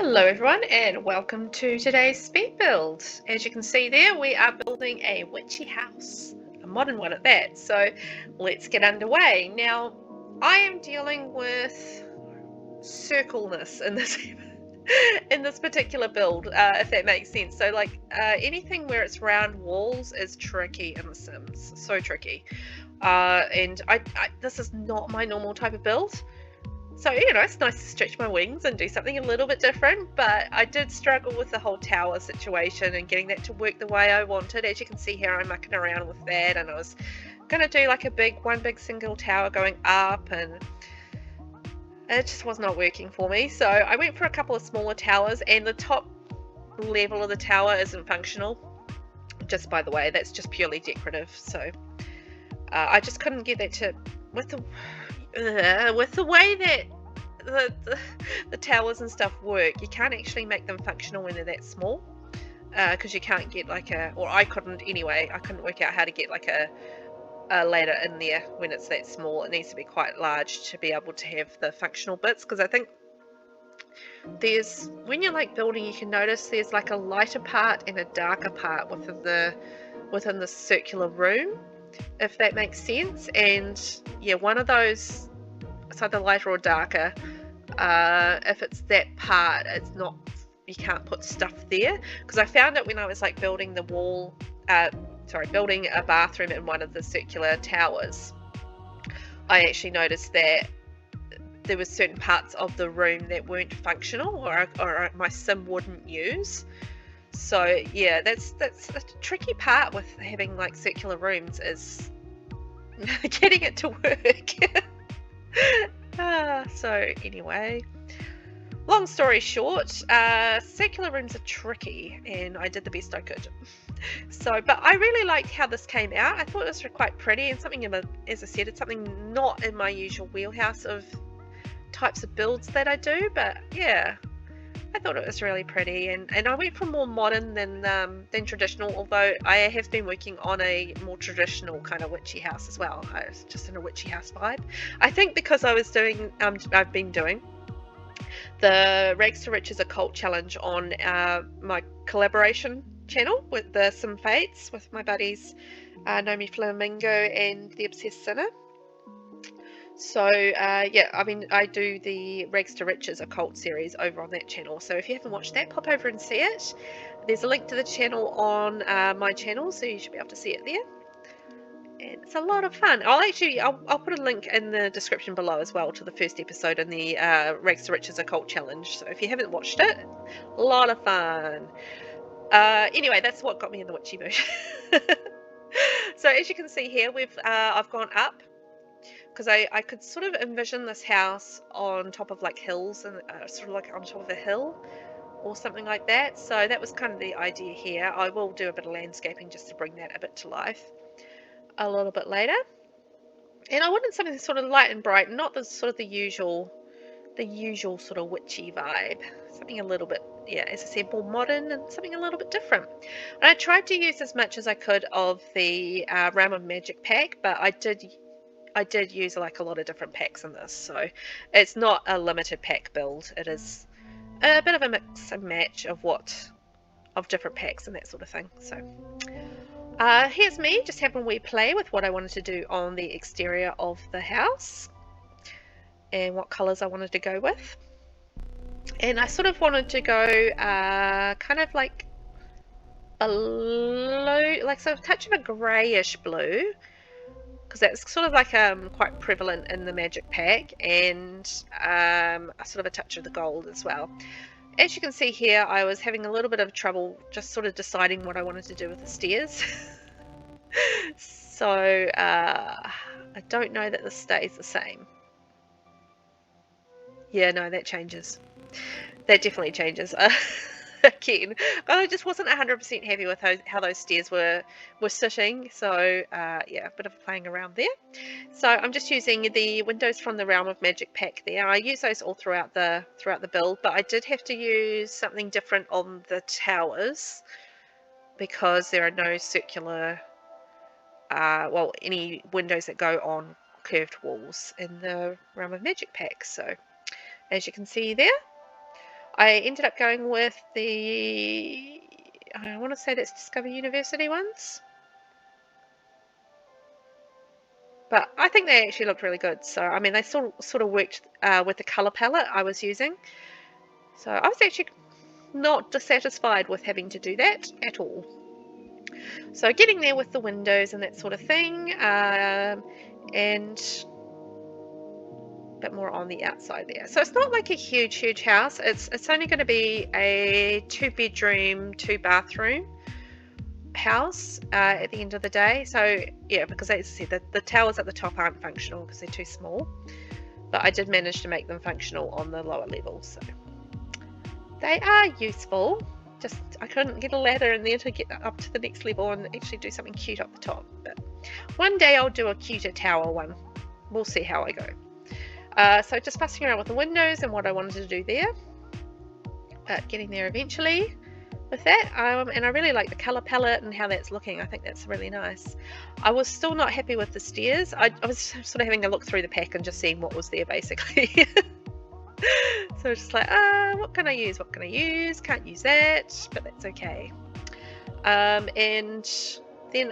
Hello everyone and welcome to today's speed build. As you can see there, we are building a witchy house, a modern one at that. So let's get underway. Now I am dealing with circleness in this in this particular build, if that makes sense. So like anything where it's round walls is tricky in The Sims, so tricky. And this is not my normal type of build. So, you know, it's nice to stretch my wings and do something a little bit different, but I did struggle with the whole tower situation and getting that to work the way I wanted. As you can see here, I'm mucking around with that, and I was going to do like one big single tower going up, and it just was not working for me. So I went for a couple of smaller towers, and the top level of the tower isn't functional. Just by the way, that's just purely decorative. So I just couldn't get that to, with the way that the towers and stuff work, you can't actually make them functional when they're that small, because you can't get like I couldn't anyway. I couldn't work out how to get like a ladder in there when it's that small. It needs to be quite large to be able to have the functional bits, because I think when you're like building, you can notice there's like a lighter part and a darker part within the circular room, if that makes sense. And yeah, one of those, it's either lighter or darker. If it's that part, it's not, you can't put stuff there, because I found it when I was like building the wall, building a bathroom in one of the circular towers. I actually noticed that there were certain parts of the room that weren't functional, or my sim wouldn't use. So yeah, that's a tricky part with having like circular rooms, is getting it to work. So anyway, long story short, circular rooms are tricky, and I did the best I could. So, but I really liked how this came out. I thought it was quite pretty, and something, as I said, it's something not in my usual wheelhouse of types of builds that I do, but yeah, I thought it was really pretty, and I went for more modern than traditional, although I have been working on a more traditional kind of witchy house as well. I was just in a witchy house vibe. I think because I've been doing the Rags to Riches Occult Challenge on my collaboration channel with the Sim Fates with my buddies Nomi Flamingo and the Obsessed Sinner. So yeah, I mean, I do the Rags to Riches Occult series over on that channel, so if you haven't watched that, pop over and see it. There's a link to the channel on my channel, so you should be able to see it there, and it's a lot of fun. I'll put a link in the description below as well to the first episode in the Rags to Riches Occult Challenge, so if you haven't watched it, a lot of fun. Anyway, that's what got me in the witchy mood. So as you can see here, I've gone up, because I could sort of envision this house on top of like hills, and sort of like on top of a hill or something like that. So that was kind of the idea here. I will do a bit of landscaping just to bring that a bit to life a little bit later. And I wanted something sort of light and bright, not the sort of the usual sort of witchy vibe. Something a little bit, yeah, as I said, more modern, and something a little bit different. And I tried to use as much as I could of the Realm of Magic pack, but I did use like a lot of different packs in this, so it's not a limited pack build. It is a bit of a mix and match of different packs and that sort of thing. So here's me just having a wee play with what I wanted to do on the exterior of the house and what colors I wanted to go with. And I sort of wanted to go kind of like a blue, like sort of touch of a grayish blue, because that's sort of like quite prevalent in the magic pack, and a sort of a touch of the gold as well. As you can see here, I was having a little bit of trouble just sort of deciding what I wanted to do with the stairs. So I don't know that this stays the same. Yeah, no, that changes. That definitely changes. Again, I just wasn't 100% happy with how those stairs were sitting, so yeah, a bit of playing around there. So I'm just using the windows from the Realm of Magic pack there. I use those all throughout the build, but I did have to use something different on the towers because there are no circular well, any windows that go on curved walls in the Realm of Magic pack. So as you can see there, I ended up going with the, I want to say that's Discover University ones. But I think they actually looked really good. So, I mean, they sort of worked with the colour palette I was using. So I was actually not dissatisfied with having to do that at all. So getting there with the windows and that sort of thing, and a bit more on the outside there. So it's not like a huge house. It's only going to be a 2-bedroom, 2-bathroom house at the end of the day. So yeah, because as I said, the towers at the top aren't functional because they're too small, but I did manage to make them functional on the lower levels, so they are useful. Just I couldn't get a ladder in there to get up to the next level and actually do something cute up the top, but one day I'll do a cuter tower one. We'll see how I go. So just fussing around with the windows and what I wanted to do there, but getting there eventually with that. And I really like the colour palette and how that's looking. I think that's really nice. I was still not happy with the stairs. I was sort of having a look through the pack and just seeing what was there basically. So it's just like, what can I use? What can I use? Can't use that, but that's okay. And then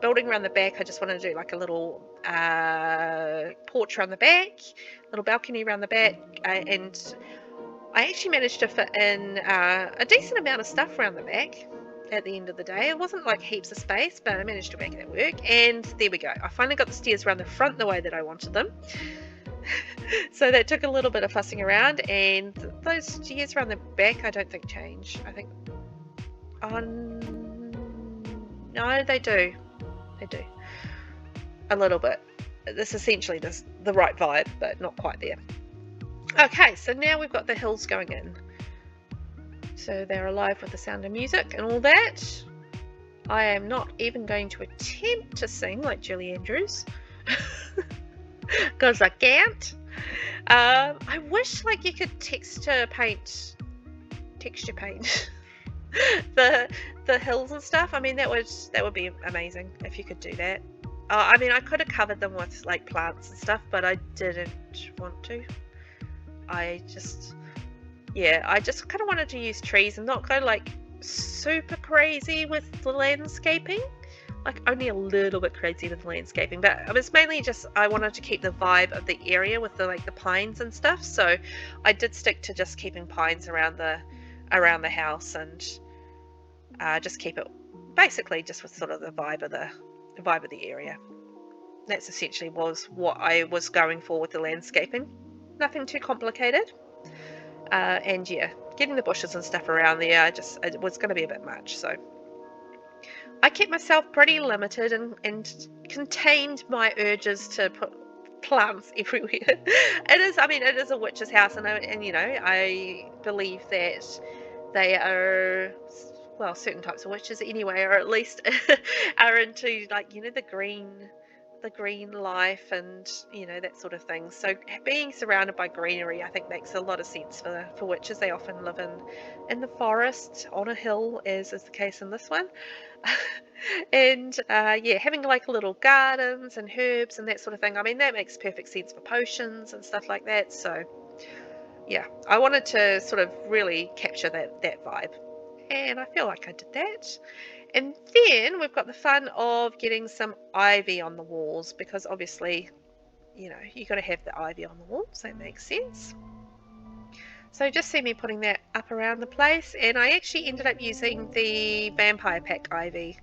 building around the back, I just wanted to do like a little porch around the back, little balcony around the back, and I actually managed to fit in a decent amount of stuff around the back at the end of the day. It wasn't like heaps of space, but I managed to make that work, and there we go. I finally got the stairs around the front the way that I wanted them. So that took a little bit of fussing around, and those stairs around the back I don't think change. I think no, they do a little bit. This essentially does the right vibe, but not quite there. Okay, so now we've got the hills going in, so they're alive with the sound of music and all that. I am not even going to attempt to sing like Julie Andrews because I can't. I wish like you could texture paint the hills and stuff. I mean, that would be amazing if you could do that. I mean, I could have covered them with like plants and stuff, but I didn't want to. I just kind of wanted to use trees and not go like super crazy with the landscaping. Like only a little bit crazy with landscaping, but it was mainly just I wanted to keep the vibe of the area with the pines and stuff. So I did stick to just keeping pines around the house and just keep it basically just with sort of the vibe of the area. That's essentially was what I was going for with the landscaping. Nothing too complicated. And yeah, getting the bushes and stuff around there, it was going to be a bit much. So I kept myself pretty limited and contained my urges to put plants everywhere. It is a witch's house, and you know, I believe that they are, well, certain types of witches anyway, or at least are into like, you know, the green life and, you know, that sort of thing. So being surrounded by greenery, I think, makes a lot of sense for witches. They often live in the forest on a hill, as is the case in this one. And yeah, having like little gardens and herbs and that sort of thing, I mean, that makes perfect sense for potions and stuff like that. So yeah, I wanted to sort of really capture that vibe, and I feel like I did that. And then we've got the fun of getting some ivy on the walls, because obviously, you know, you got to have the ivy on the walls. That makes sense. So just see me putting that up around the place, and I actually ended up using the vampire pack ivy.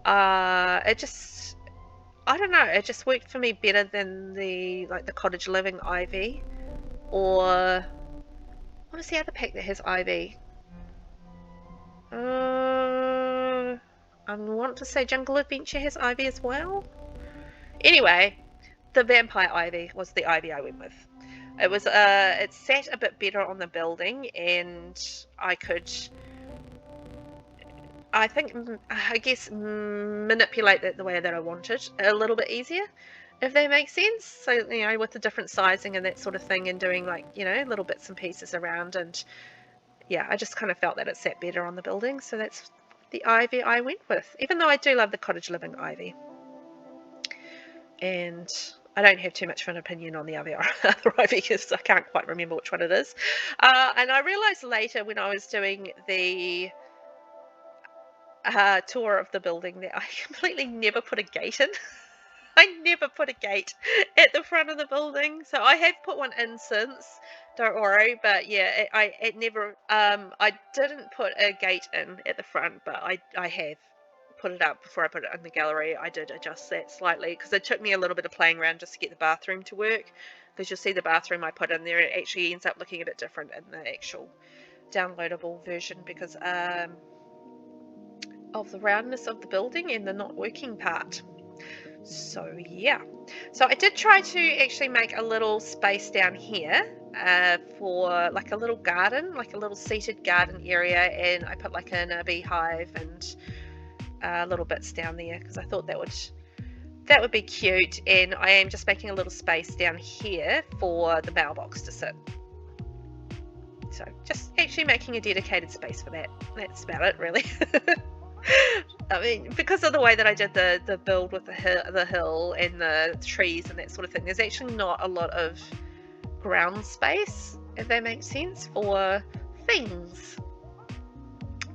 I don't know, it just worked for me better than the cottage living ivy, or what was the other pack that has ivy? I want to say Jungle Adventure has ivy as well. Anyway, the vampire ivy was the ivy I went with. It was it sat a bit better on the building, and I guess manipulate that the way that I wanted a little bit easier, if that makes sense. So, you know, with the different sizing and that sort of thing, and doing like, you know, little bits and pieces around, and yeah, I just kind of felt that it sat better on the building. So that's the ivy I went with, even though I do love the cottage living ivy. And I don't have too much of an opinion on the other ivy because I can't quite remember which one it is. And I realised later when I was doing the tour of the building that I completely never put a gate in. I never put a gate at the front of the building, so I have put one in since. Don't worry, but yeah, it never. I didn't put a gate in at the front, but I have put it up before I put it in the gallery. I did adjust that slightly because it took me a little bit of playing around just to get the bathroom to work. Because you'll see the bathroom I put in there, it actually ends up looking a bit different in the actual downloadable version because of the roundness of the building and the not working part. So yeah, so I did try to actually make a little space down here for like a little garden, like a little seated garden area, and I put like a beehive and little bits down there because I thought that would be cute. And I am just making a little space down here for the mailbox to sit. So just actually making a dedicated space for that. That's about it, really. I mean, because of the way that I did the build with the hill and the trees and that sort of thing, there's actually not a lot of ground space, if that makes sense, for things.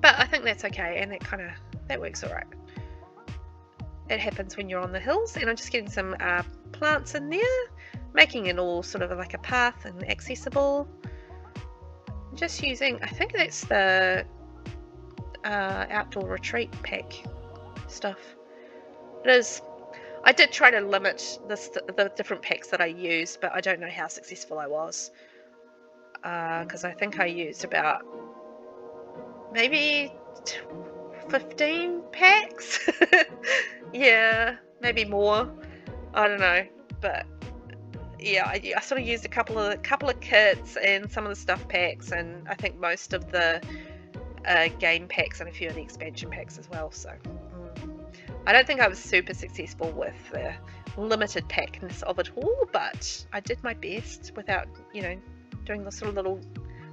But I think that's okay, and that works alright. It happens when you're on the hills, and I'm just getting some plants in there, making it all sort of like a path and accessible. Just using, I think that's the outdoor retreat pack stuff. It is. I did try to limit the different packs that I used, but I don't know how successful I was because I think I used about maybe 15 packs. Yeah, maybe more. I don't know, but yeah, I sort of used a couple of kits and some of the stuff packs, and I think most of the game packs and a few of the expansion packs as well. So I don't think I was super successful with the limited packness of it all, but I did my best without, doing the sort of little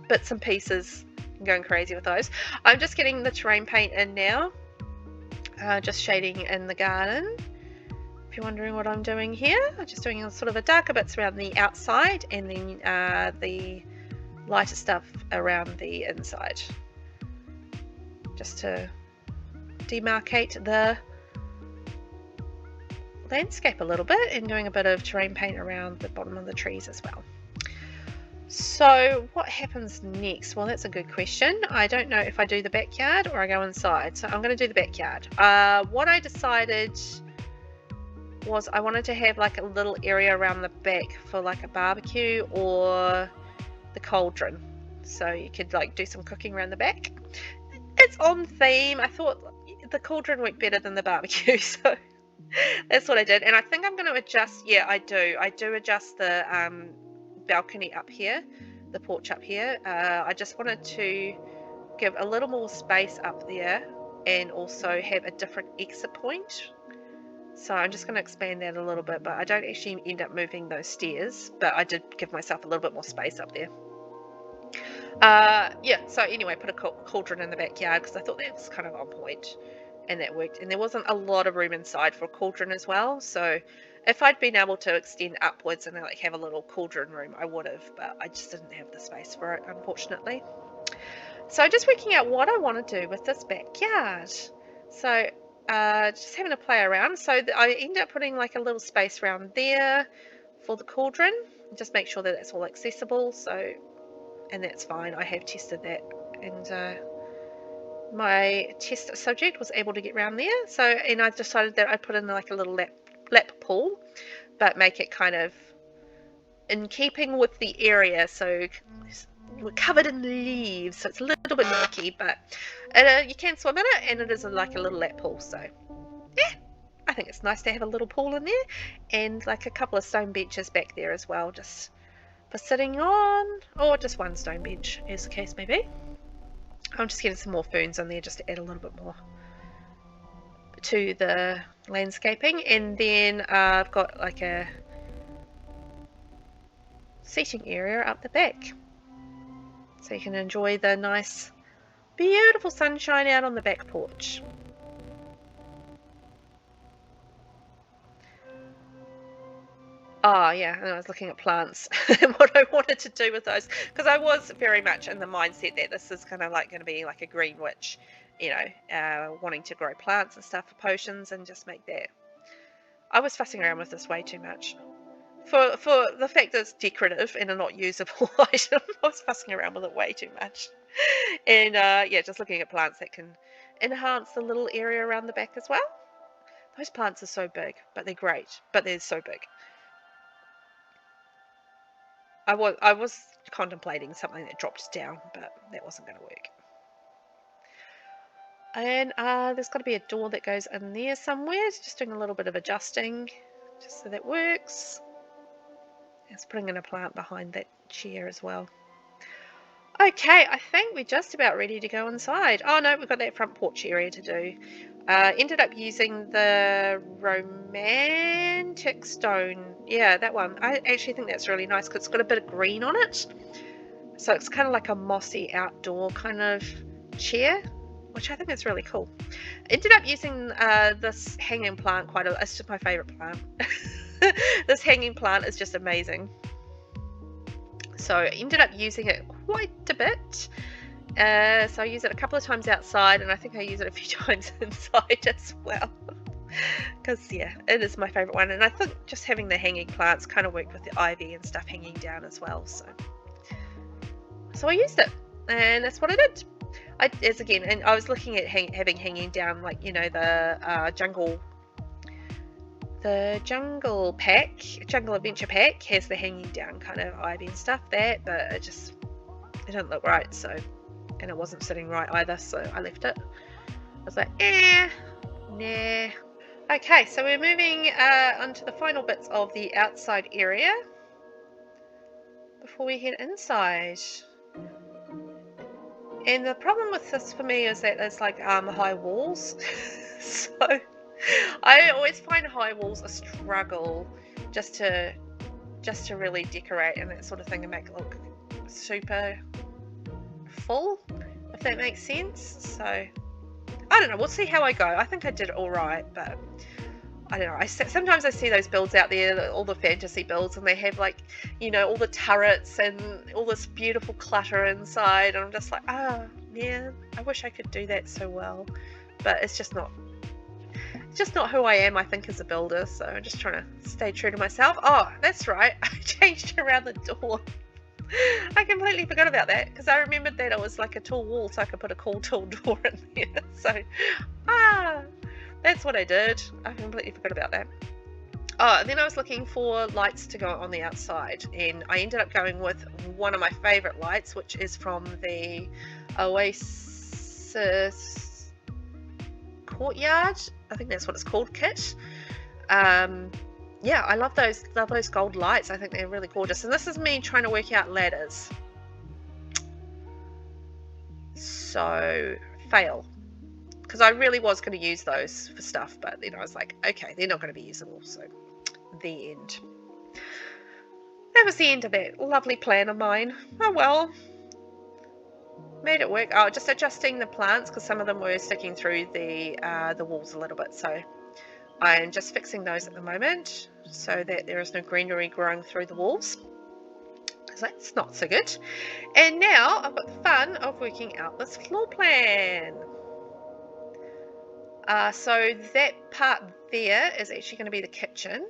bits and pieces and going crazy with those. I'm just getting the terrain paint in now, just shading in the garden. If you're wondering what I'm doing here, I'm just doing sort of a darker bits around the outside and then the lighter stuff around the inside, just to demarcate the landscape a little bit, and doing a bit of terrain paint around the bottom of the trees as well. So what happens next? Well, that's a good question. I don't know if I do the backyard or I go inside, so I'm going to do the backyard. What I decided was I wanted to have like a little area around the back for like a barbecue or the cauldron, so you could like do some cooking around the back. It's on theme. I thought the cauldron worked better than the barbecue, so that's what I did. And I think I'm going to adjust. Yeah, I do adjust the balcony up here, the porch up here. I just wanted to give a little more space up there and also have a different exit point. So I'm just going to expand that a little bit, but I don't actually end up moving those stairs, but I did give myself a little bit more space up there. Yeah, so anyway, put a cauldron in the backyard because I thought that was kind of on point, and that worked. And there wasn't a lot of room inside for a cauldron as well, so if I'd been able to extend upwards and like have a little cauldron room, I would have, but I just didn't have the space for it, unfortunately. So just working out what I want to do with this backyard. So just having to play around. So I end up putting like a little space around there for the cauldron. Just make sure that that's all accessible. So, and that's fine. I have tested that, and my test subject was able to get around there. So, and I decided that I'd put in like a little lap pool, but make it kind of in keeping with the area. So we're covered in leaves, so it's a little bit murky, but you can swim in it, and it is like a little lap pool. So yeah, I think it's nice to have a little pool in there, and like a couple of stone benches back there as well, just for sitting on, or just one stone bench as the case may be. I'm just getting some more ferns on there just to add a little bit more to the landscaping. And then I've got like a seating area up the back, so you can enjoy the nice beautiful sunshine out on the back porch. Oh yeah, and I was looking at plants and what I wanted to do with those, because I was very much in the mindset that this is kind of like going to be like a green witch, you know, wanting to grow plants and stuff for potions and just make that. I was fussing around with this way too much. For the fact that it's decorative and a not usable item, I was fussing around with it way too much. And yeah, just looking at plants that can enhance the little area around the back as well. Those plants are so big, but they're great, but they're so big. I was contemplating something that dropped down, but that wasn't going to work. And there's got to be a door that goes in there somewhere. Just doing a little bit of adjusting, just so that works. It's putting in a plant behind that chair as well. Okay, I think we're just about ready to go inside. Oh no, we've got that front porch area to do. Ended up using the romantic stone. Yeah, that one. I actually think that's really nice because it's got a bit of green on it. So it's kind of like a mossy outdoor kind of chair, which I think is really cool. Ended up using this hanging plant quite a lot. It's just my favourite plant. This hanging plant is just amazing. So I ended up using it quite a bit. So I use it a couple of times outside, and I think I use it a few times inside as well. Because yeah, it is my favourite one, and I think just having the hanging plants kind of worked with the ivy and stuff hanging down as well. So I used it, and that's what I did. And I was looking at having hanging down, like, you know, the jungle adventure pack has the hanging down kind of ivy and stuff there, but it didn't look right. So, and it wasn't sitting right either, so I left it. I was like, nah. Okay, so we're moving onto the final bits of the outside area before we head inside. And the problem with this for me is that there's like high walls. So I always find high walls a struggle just to really decorate and that sort of thing and make it look super full, if that makes sense. So I don't know, we'll see how I go. I think I did all right, but I don't know. Sometimes I see those builds out there, all the fantasy builds, and they have, like, you know, all the turrets and all this beautiful clutter inside, and I'm just like, man, I wish I could do that so well, but it's just not who I am, I think, as a builder. So I'm just trying to stay true to myself. Oh, that's right, I changed around the door. I completely forgot about that, because I remembered that it was like a tall wall, so I could put a cool tall door in there. So that's what I did. I completely forgot about that. Oh, and then I was looking for lights to go on the outside, and I ended up going with one of my favourite lights, which is from the Oasis Courtyard. I think that's what it's called, kit. Yeah, I love those gold lights. I think they're really gorgeous. And this is me trying to work out ladders. So, fail. Because I really was going to use those for stuff, but then I was like, okay, they're not going to be usable, so the end. That was the end of that lovely plan of mine. Oh well. Made it work. Oh, just adjusting the plants, because some of them were sticking through the walls a little bit, so I'm just fixing those at the moment so that there is no greenery growing through the walls. So that's not so good. And now I've got the fun of working out this floor plan. So that part there is actually going to be the kitchen.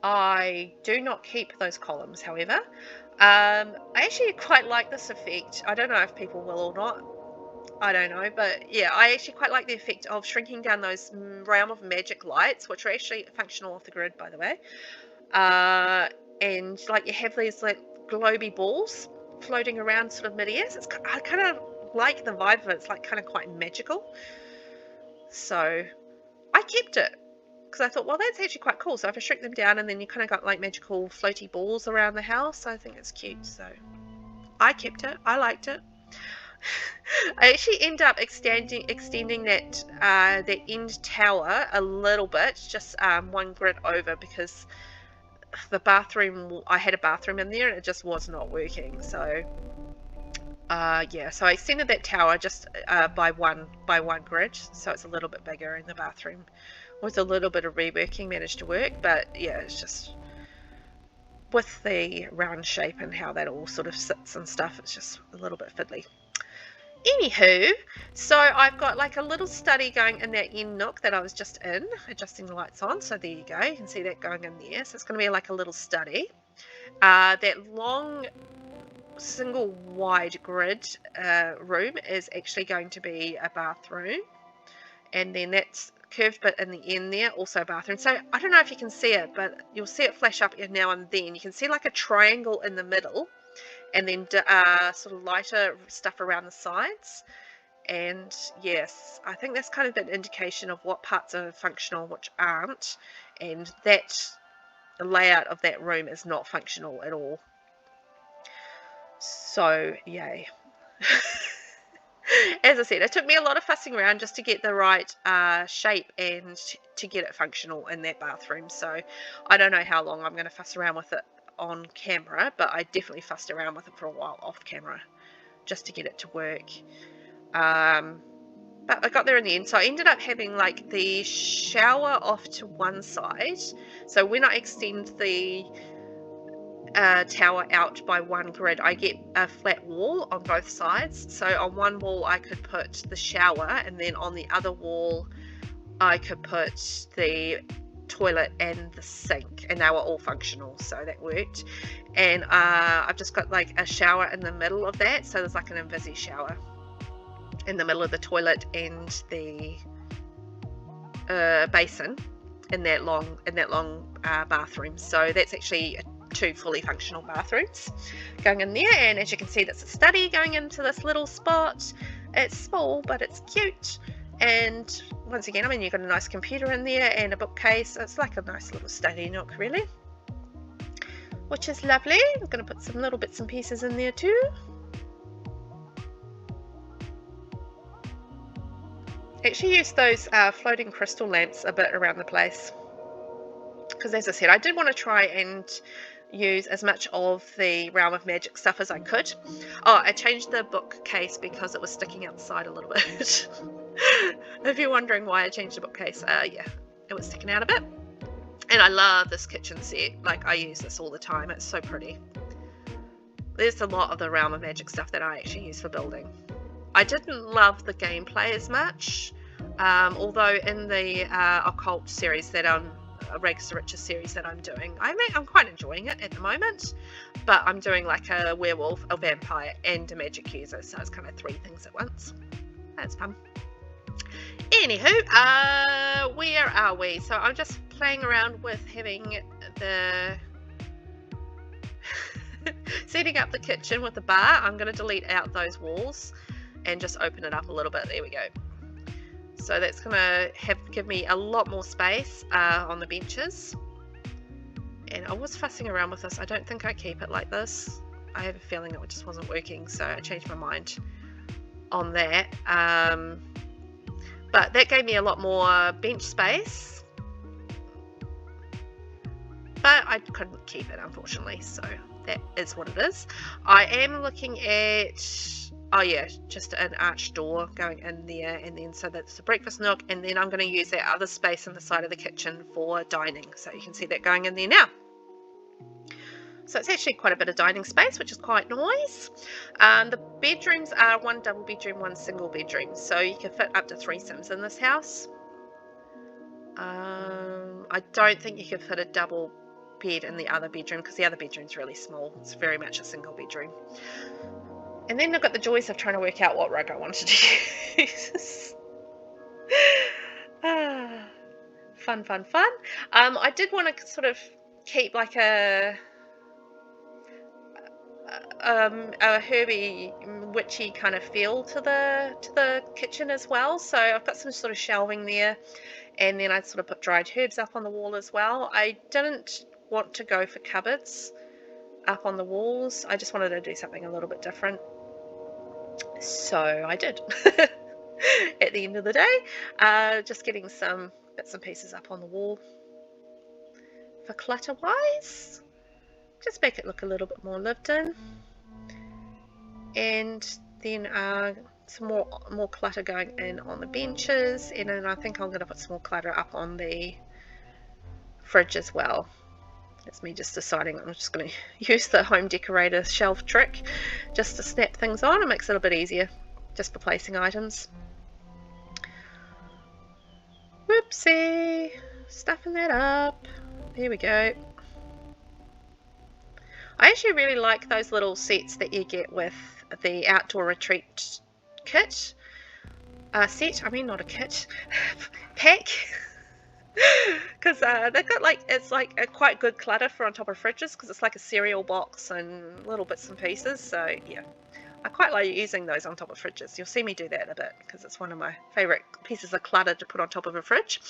I do not keep those columns, however. I actually quite like this effect. I don't know if people will or not. I don't know, but yeah, I actually quite like the effect of shrinking down those Realm of Magic lights, which are actually functional off the grid, by the way. And like you have these like globy balls floating around sort of mid-air. So I kind of like the vibe of it. It's like kind of quite magical. So I kept it because I thought, well, that's actually quite cool. So if I shrink them down and then you kind of got like magical floaty balls around the house, I think it's cute. So I kept it. I liked it. I actually end up extending that the end tower a little bit, just one grid over, because the bathroom, I had a bathroom in there and it just was not working. So yeah, so I extended that tower just by one grid, so it's a little bit bigger, and the bathroom with a little bit of reworking managed to work, but yeah, it's just with the round shape and how that all sort of sits and stuff, it's just a little bit fiddly. Anywho, so I've got like a little study going in that end nook that I was just in, adjusting the lights on. So there you go, you can see that going in there. So it's going to be like a little study. That long single wide grid room is actually going to be a bathroom, and then that's curved bit in the end there, also a bathroom. So I don't know if you can see it, but you'll see it flash up now and then. You can see like a triangle in the middle, and then sort of lighter stuff around the sides. And yes, I think that's kind of an indication of what parts are functional and which aren't, and that the layout of that room is not functional at all. So yay. As I said, it took me a lot of fussing around just to get the right shape and to get it functional in that bathroom. So I don't know how long I'm going to fuss around with it on camera, but I definitely fussed around with it for a while off camera just to get it to work. But I got there in the end. So I ended up having like the shower off to one side. So when I extend the tower out by one grid, I get a flat wall on both sides. So on one wall I could put the shower, and then on the other wall I could put the toilet and the sink, and they were all functional, so that worked. And I've just got like a shower in the middle of that, so there's like an invisi shower in the middle of the toilet and the basin in that long bathroom. So that's actually two fully functional bathrooms going in there. And as you can see, that's a study going into this little spot. It's small, but it's cute. And once again, I mean, you've got a nice computer in there and a bookcase. It's like a nice little study nook, really, which is lovely. I'm going to put some little bits and pieces in there too. Actually use those floating crystal lamps a bit around the place, because as I said, I did want to try and use as much of the Realm of Magic stuff as I could. Oh, I changed the bookcase because it was sticking outside a little bit. If you're wondering why I changed the bookcase, yeah, it was sticking out a bit. And I love this kitchen set. Like, I use this all the time. It's so pretty. There's a lot of the Realm of Magic stuff that I actually use for building. I didn't love the gameplay as much, although in the occult series that Rags to Riches series that I'm doing, I'm quite enjoying it at the moment. But I'm doing like a werewolf, a vampire, and a magic user, so it's kind of three things at once. That's fun. Anywho, where are we? So I'm just playing around with having the setting up the kitchen with the bar. I'm going to delete out those walls and just open it up a little bit. There we go. So that's going to give me a lot more space on the benches. And I was fussing around with this. I don't think I keep it like this. I have a feeling it just wasn't working, so I changed my mind on that. But that gave me a lot more bench space. But I couldn't keep it, unfortunately, so that is what it is. I am looking at... Oh yeah, just an arched door going in there, and then so that's the breakfast nook, and then I'm going to use that other space in the side of the kitchen for dining. So you can see that going in there now. So it's actually quite a bit of dining space, which is quite nice. The bedrooms are one double bedroom, one single bedroom, so you can fit up to 3 Sims in this house. I don't think you can fit a double bed in the other bedroom, because the other bedroom's really small. It's very much a single bedroom. And then I've got the joys of trying to work out what rug I wanted to use. Fun. I did want to sort of keep like a herby, witchy kind of feel to the kitchen as well. So I've got some sort of shelving there, and then I sort of put dried herbs up on the wall as well. I didn't want to go for cupboards up on the walls. I just wanted to do something a little bit different. So I did. At the end of the day, just getting some bits and pieces up on the wall for clutter wise, just make it look a little bit more lived in. And then some more clutter going in on the benches, and then I think I'm going to put some more clutter up on the fridge as well. That's me just deciding I'm just going to use the home decorator shelf trick just to snap things on. It makes it a bit easier just for placing items. Whoopsie, stuffing that up. There we go. I actually really like those little sets that you get with the outdoor retreat kit. Set, I mean not a kit, pack. Because they've got like, it's like a quite good clutter for on top of fridges, because it's like a cereal box and little bits and pieces. So yeah, I quite like using those on top of fridges. You'll see me do that a bit because it's one of my favourite pieces of clutter to put on top of a fridge.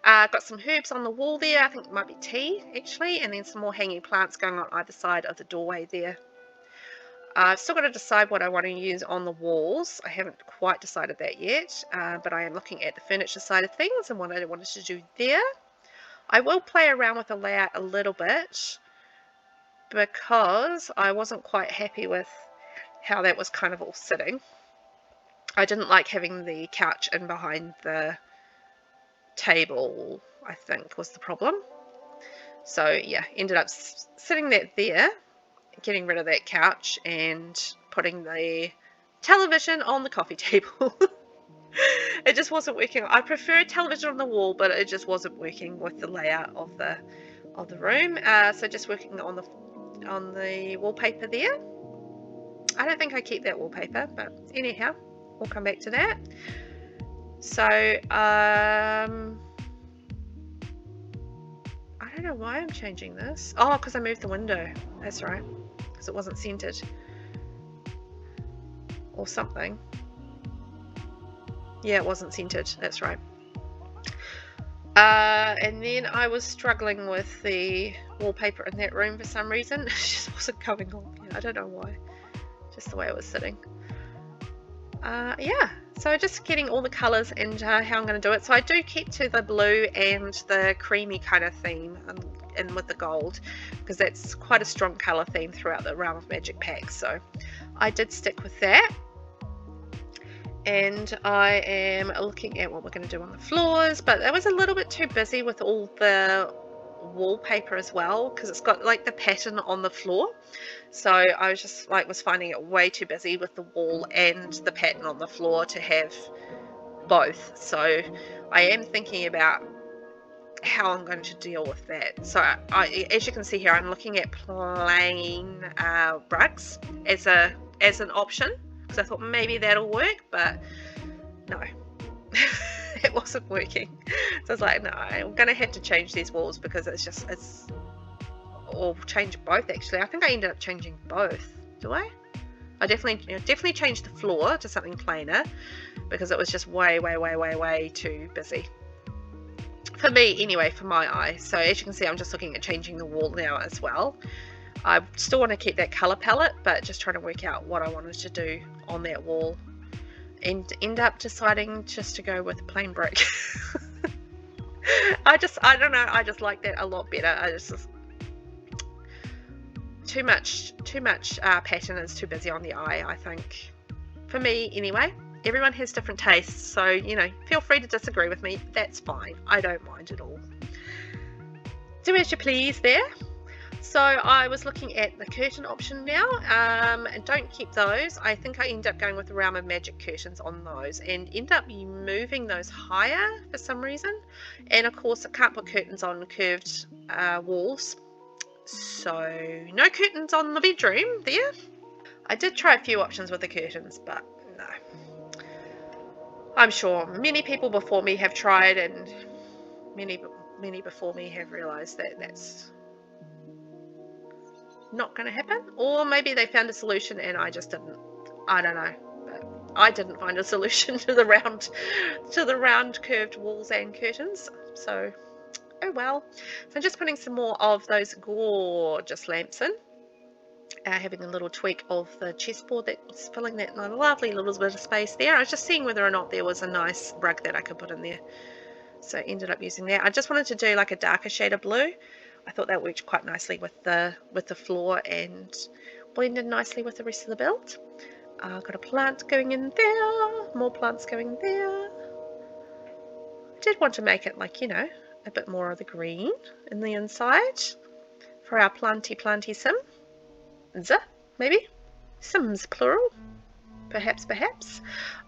Got some herbs on the wall there. I think it might be tea actually, and then some more hanging plants going on either side of the doorway there. I've still got to decide what I want to use on the walls. I haven't quite decided that yet, but I am looking at the furniture side of things and what I wanted to do there. I will play around with the layout a little bit because I wasn't quite happy with how that was kind of all sitting. I didn't like having the couch in behind the table, I think was the problem. So yeah, ended up sitting that there, getting rid of that couch and putting the television on the coffee table. It just wasn't working. I prefer television on the wall, but it just wasn't working with the layout of the room. So just working on the wallpaper there. I don't think I keep that wallpaper, but anyhow, we'll come back to that. So I don't know why I'm changing this. Oh, because I moved the window. That's right, because it wasn't centered or something. Yeah, it wasn't centered. That's right. And then I was struggling with the wallpaper in that room for some reason. It just wasn't going on. I don't know why. Just the way it was sitting. Yeah, so just getting all the colours and how I'm going to do it. So I do keep to the blue and the creamy kind of theme and with the gold, because that's quite a strong colour theme throughout the Realm of Magic pack. So I did stick with that. And I am looking at what we're going to do on the floors, but I was a little bit too busy with all the wallpaper as well, because it's got like the pattern on the floor. So I was just like finding it way too busy with the wall and the pattern on the floor to have both. So I am thinking about how I'm going to deal with that. So as you can see here, I'm looking at plain rugs as an option, because I thought maybe that'll work, but no. It wasn't working. So I was like, no, I'm going to have to change these walls, because or change both actually. I think I ended up changing both. Do I? I definitely changed the floor to something plainer, because it was just way too busy. For me anyway, for my eye. So as you can see, I'm just looking at changing the wall now as well. I still want to keep that colour palette, but just trying to work out what I wanted to do on that wall, and end up deciding just to go with plain brick. I don't know, I just like that a lot better. I just too much pattern is too busy on the eye, I think, for me anyway. Everyone has different tastes, so you know, feel free to disagree with me. That's fine, I don't mind at all. Do as you please there. So I was looking at the curtain option now, and don't keep those. I think I end up going with the Realm of Magic curtains on those, and end up moving those higher for some reason. And of course I can't put curtains on curved walls, so no curtains on the bedroom there. I did try a few options with the curtains, but no. I'm sure many people before me have tried, and many before me have realised that that's not going to happen, or maybe they found a solution and I just didn't. I don't know, but I didn't find a solution to the round curved walls and curtains. So oh well. So I'm just putting some more of those gorgeous lamps in, having a little tweak of the chessboard that's filling that lovely little bit of space there. I was just seeing whether or not there was a nice rug that I could put in there, so ended up using that. I just wanted to do like a darker shade of blue. I thought that worked quite nicely with the floor and blended nicely with the rest of the build. Got a plant going in there, more plants going there. I did want to make it like, you know, a bit more of the green in the inside for our planty sim. Maybe? Sims plural? Perhaps.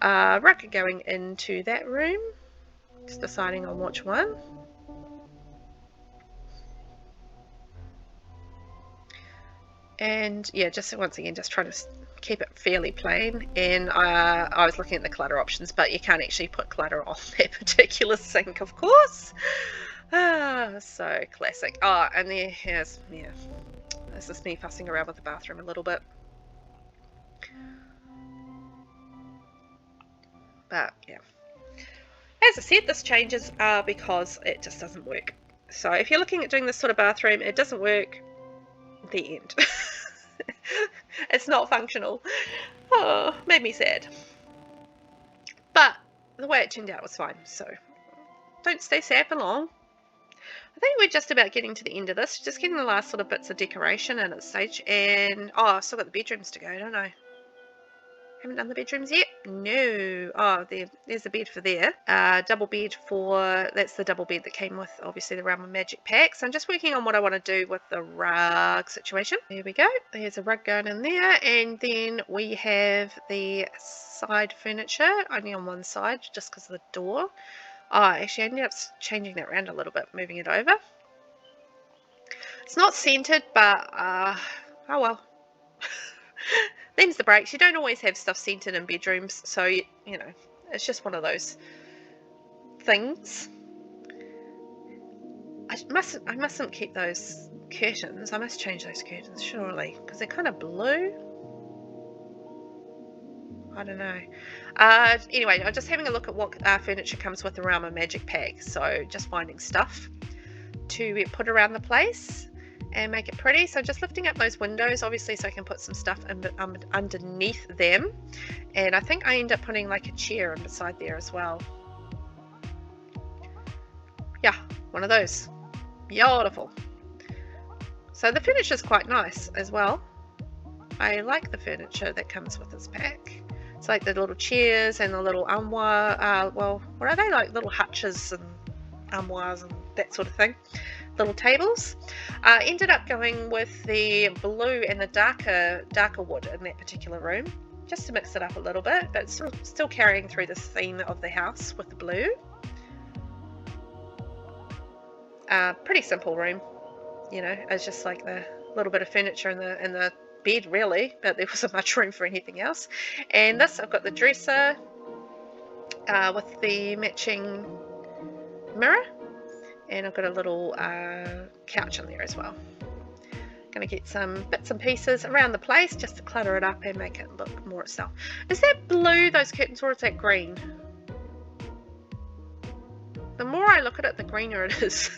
Rug going into that room. Just deciding on which one. And yeah, just once again, just trying to keep it fairly plain. And I was looking at the clutter options, but you can't actually put clutter on that particular sink, of course. So classic. Oh, and here's, yeah, this is me fussing around with the bathroom a little bit. But yeah, as I said, this changes because it just doesn't work. So if you're looking at doing this sort of bathroom, it doesn't work. The end. It's not functional. Oh, made me sad. But the way it turned out was fine, so don't stay sad for long. I think we're just about getting to the end of this, just getting the last little bits of decoration in its stage. And oh, I've still got the bedrooms to go, don't I? Haven't done the bedrooms yet? No. Oh, there's a bed for there. Double bed for, that's the double bed that came with obviously the Realm of Magic pack. So I'm just working on what I want to do with the rug situation. There we go. There's a rug going in there. And then we have the side furniture only on one side just because of the door. Oh, actually I ended up changing that around a little bit, moving it over. It's not centered, but oh well. Them's the breaks. You don't always have stuff centered in bedrooms, so you know, it's just one of those things. I mustn't keep those curtains. I must change those curtains surely, because they're kind of blue. I don't know. Anyway, I'm just having a look at what furniture comes with the Realm of Magic pack. So just finding stuff to put around the place and make it pretty. So just lifting up those windows, obviously, so I can put some stuff underneath them. And I think I end up putting like a chair beside there as well. Yeah, one of those. Beautiful. So the furniture is quite nice as well. I like the furniture that comes with this pack. It's like the little chairs and the little armoire, well, what are they, like little hutches and armoires and that sort of thing. Little tables. Ended up going with the blue and the darker wood in that particular room, just to mix it up a little bit, but still carrying through this theme of the house with the blue. Pretty simple room, you know. It's just like the little bit of furniture in the bed really, but there wasn't much room for anything else. And this, I've got the dresser with the matching mirror. And I've got a little couch in there as well. Going to get some bits and pieces around the place just to clutter it up and make it look more itself. Is that blue, those curtains, or is that green? The more I look at it, the greener it is.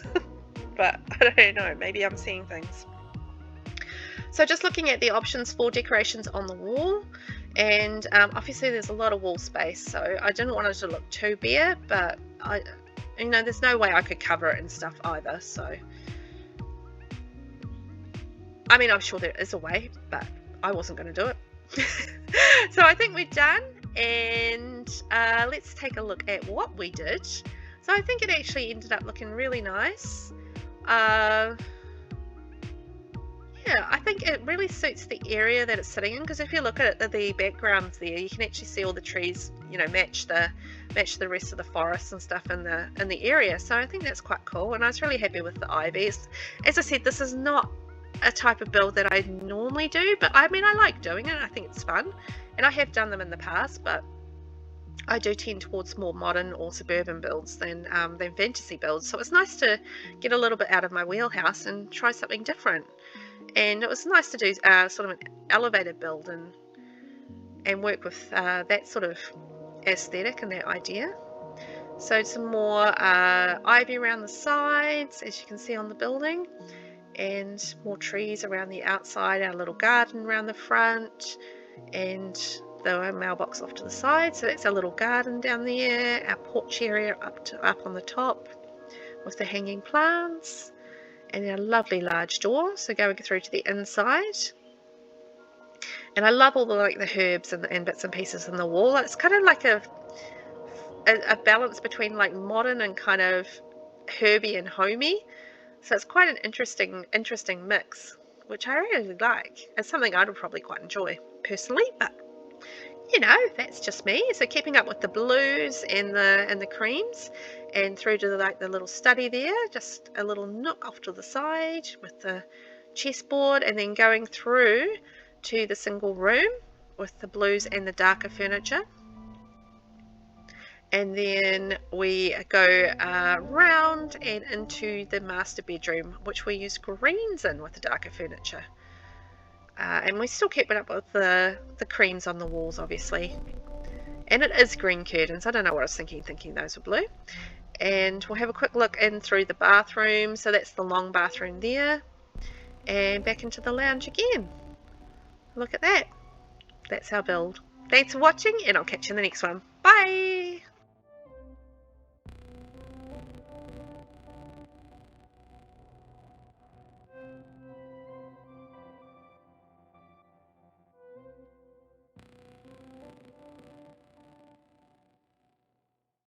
But I don't know, maybe I'm seeing things. So just looking at the options for decorations on the wall. And obviously there's a lot of wall space, so I didn't want it to look too bare, but you know, there's no way I could cover it and stuff either, so I mean, I'm sure there is a way, but I wasn't going to do it. So I think we're done, and let's take a look at what we did. So I think it actually ended up looking really nice. Yeah, I think it really suits the area that it's sitting in, because if you look at it, the backgrounds there, you can actually see all the trees, you know, match the rest of the forest and stuff in the area. So I think that's quite cool, and I was really happy with the ivies. As I said, this is not a type of build that I normally do, but I mean, I like doing it. I think it's fun, and I have done them in the past, but I do tend towards more modern or suburban builds than fantasy builds. So it's nice to get a little bit out of my wheelhouse and try something different. And it was nice to do sort of an elevated build and work with that sort of aesthetic and that idea. So some more ivy around the sides, as you can see on the building, and more trees around the outside, our little garden around the front, and the mailbox off to the side. So that's our little garden down there, our porch area up on the top with the hanging plants. And a lovely large door, so going through to the inside. And I love all the like the herbs and bits and pieces in the wall. It's kind of like a balance between like modern and kind of herby and homey. So it's quite an interesting mix, which I really like. It's something I would probably quite enjoy personally, but you know, that's just me. So keeping up with the blues and the creams, and through to the little study there, just a little nook off to the side with the chessboard, and then going through to the single room with the blues and the darker furniture. And then we go round and into the master bedroom, which we use greens in with the darker furniture. And we still keep it up with the creams on the walls, obviously. And it is green curtains. I don't know what I was thinking those were blue. And we'll have a quick look in through the bathroom. So that's the long bathroom there. And back into the lounge again. Look at that. That's our build. Thanks for watching, and I'll catch you in the next one. Bye!